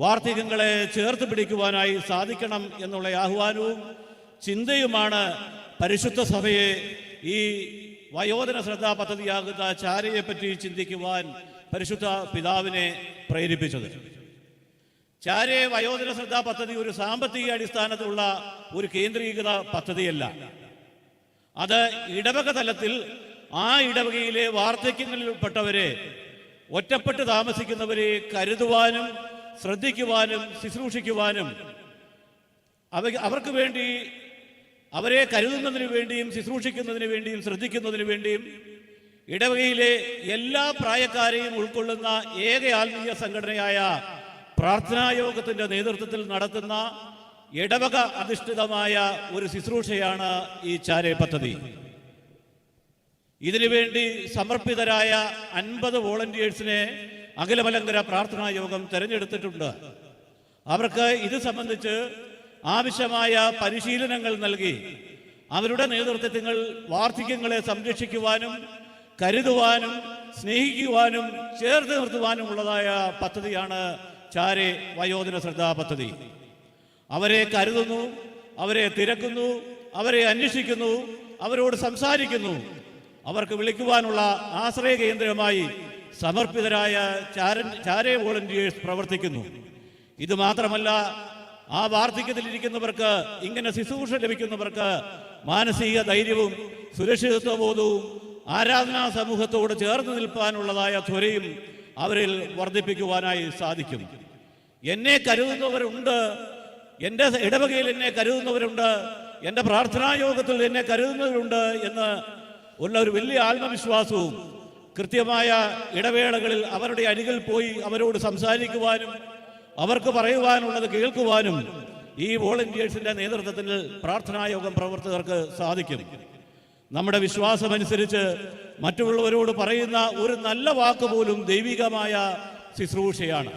വാർദ്ധക്യങ്ങളെ ചേർത്ത് പിടിക്കുവാനായി സാധിക്കണം എന്നുള്ള ആഹ്വാനവും ചിന്തയുമാണ് പരിശുദ്ധ സഭയെ ഈ വയോജന ശ്രദ്ധാ പദ്ധതിയാകുന്ന ചാരയെപ്പറ്റി ചിന്തിക്കുവാൻ പരിശുദ്ധ പിതാവിനെ പ്രേരിപ്പിച്ചത്. ചാരെ വയോജന ശ്രദ്ധാ പദ്ധതി ഒരു സാമ്പത്തിക അടിസ്ഥാനത്തിലുള്ള ഒരു കേന്ദ്രീകൃത പദ്ധതിയല്ല. അത് ഇടവക തലത്തിൽ ആ ഇടവകയിലെ വാർദ്ധക്യങ്ങളിൽപ്പെട്ടവരെ, ഒറ്റപ്പെട്ട് താമസിക്കുന്നവരെ കരുതുവാനും ശ്രദ്ധിക്കുവാനും ശുശ്രൂഷിക്കുവാനും അവർക്ക് വേണ്ടി, അവരെ കരുതുന്നതിന് വേണ്ടിയും ശുശ്രൂഷിക്കുന്നതിന് വേണ്ടിയും ശ്രദ്ധിക്കുന്നതിന് വേണ്ടിയും ഇടവകയിലെ എല്ലാ പ്രായക്കാരെയും ഉൾക്കൊള്ളുന്ന ഏക ആത്മീയ സംഘടനയായ പ്രാർത്ഥനായോഗത്തിൻ്റെ നേതൃത്വത്തിൽ നടത്തുന്ന ഇടവക അധിഷ്ഠിതമായ ഒരു ശുശ്രൂഷയാണ് ഈ ചാരെ പദ്ധതി. ഇതിനുവേണ്ടി സമർപ്പിതരായ 50 വോളണ്ടിയേഴ്സിനെ അഖിലമലങ്കര പ്രാർത്ഥനായോഗം തിരഞ്ഞെടുത്തിട്ടുണ്ട്. അവർക്ക് ഇത് സംബന്ധിച്ച് ആവശ്യമായ പരിശീലനങ്ങൾ നൽകി അവരുടെ നേതൃത്വത്തിൽ വാർദ്ധക്യങ്ങളെ സംരക്ഷിക്കുവാനും കരുതുവാനും സ്നേഹിക്കുവാനും ചേർത്ത് നിർത്തുവാനുമുള്ളതായ പദ്ധതിയാണ് ചാരെ വയോജന ശ്രദ്ധാ പദ്ധതി. അവരെ കരുതുന്നു, അവരെ തിരക്കുന്നു, അവരെ അന്വേഷിക്കുന്നു, അവരോട് സംസാരിക്കുന്നു. അവർക്ക് വിളിക്കുവാനുള്ള ആശ്രയ കേന്ദ്രമായി സമർപ്പിതരായ ചാരെ വോളണ്ടിയേഴ്സ് പ്രവർത്തിക്കുന്നു. ഇത് മാത്രമല്ല, ആ വാർദ്ധക്യത്തിലിരിക്കുന്നവർക്ക്, ഇങ്ങനെ ശുശ്രൂഷ ലഭിക്കുന്നവർക്ക് മാനസിക ധൈര്യവും സുരക്ഷിതത്വ ബോധവും ആരാധനാ സമൂഹത്തോട് ചേർന്ന് നിൽപ്പാനുള്ളതായ ത്വരയും അവരിൽ വർദ്ധിപ്പിക്കുവാനായി സാധിക്കും. എന്നെ കരുതുന്നവരുണ്ട്, എൻ്റെ ഇടവകയിൽ എന്നെ കരുതുന്നവരുണ്ട്, എൻ്റെ പ്രാർത്ഥനായോഗത്തിൽ എന്നെ കരുതുന്നവരുണ്ട് എന്ന് ഉള്ള ഒരു വലിയ ആത്മവിശ്വാസവും കൃത്യമായ ഇടവേളകളിൽ അവരുടെ അരികിൽ പോയി അവരോട് സംസാരിക്കുവാനും അവർക്ക് പറയുവാനുള്ളത് കേൾക്കുവാനും ഈ വോളണ്ടിയേഴ്സിൻ്റെ നേതൃത്വത്തിൽ പ്രാർത്ഥനായോഗം പ്രവർത്തകർക്ക് സാധിക്കും. നമ്മുടെ വിശ്വാസമനുസരിച്ച് മറ്റുള്ളവരോട് പറയുന്ന ഒരു നല്ല വാക്ക് പോലും ദൈവികമായ ശുശ്രൂഷയാണ്.